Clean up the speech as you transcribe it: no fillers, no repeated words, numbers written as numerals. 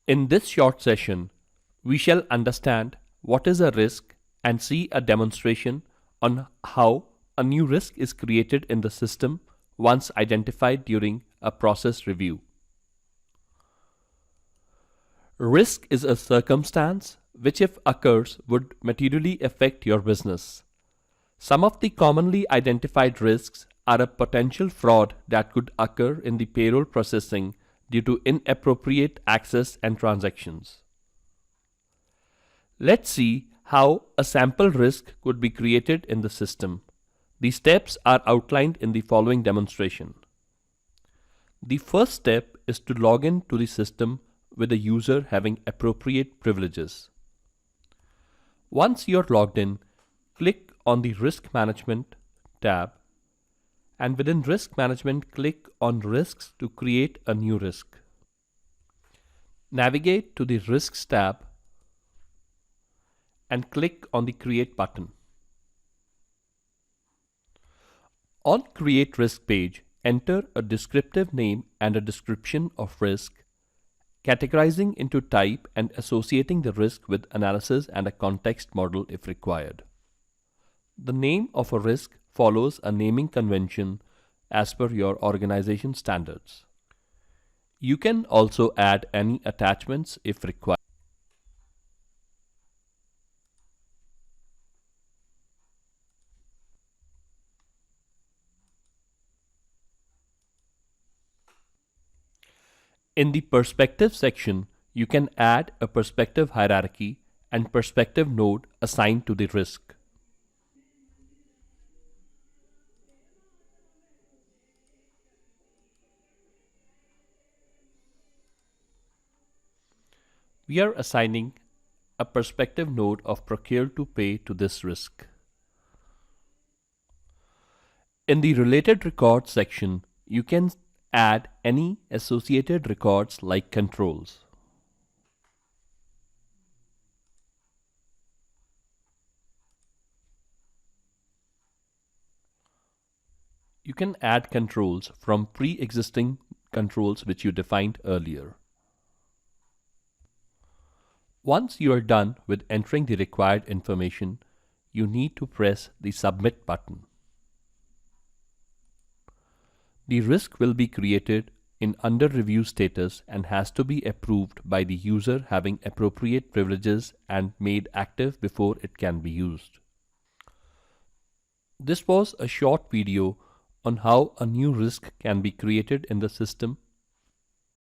In this short session, we shall understand what is a risk and see a demonstration on how a new risk is created in the system once identified during a process review. Risk is a circumstance which, if occurs, would materially affect your business. Some of the commonly identified risks are a potential fraud that could occur in the payroll processing due to inappropriate access and transactions. Let's see how a sample risk could be created in the system. The steps are outlined in the following demonstration. The first step is to log in to the system with the user having appropriate privileges. Once you're logged in, click on the Risk Management tab, and within Risk Management, click on Risks to create a new risk. Navigate to the Risks tab and click on the Create button. On Create Risk page, enter a descriptive name and a description of risk, categorizing into type and associating the risk with analysis and a context model if required. The name of a risk follows a naming convention as per your organization standards. You can also add any attachments if required. In the Perspective section, you can add a perspective hierarchy and perspective node assigned to the risk. We are assigning a perspective node of Procure to Pay to this risk. In the Related Records section, you can add any associated records like controls. You can add controls from pre-existing controls which you defined earlier. Once you are done with entering the required information, you need to press the Submit button. The risk will be created in under review status and has to be approved by the user having appropriate privileges and made active before it can be used. This was a short video on how a new risk can be created in the system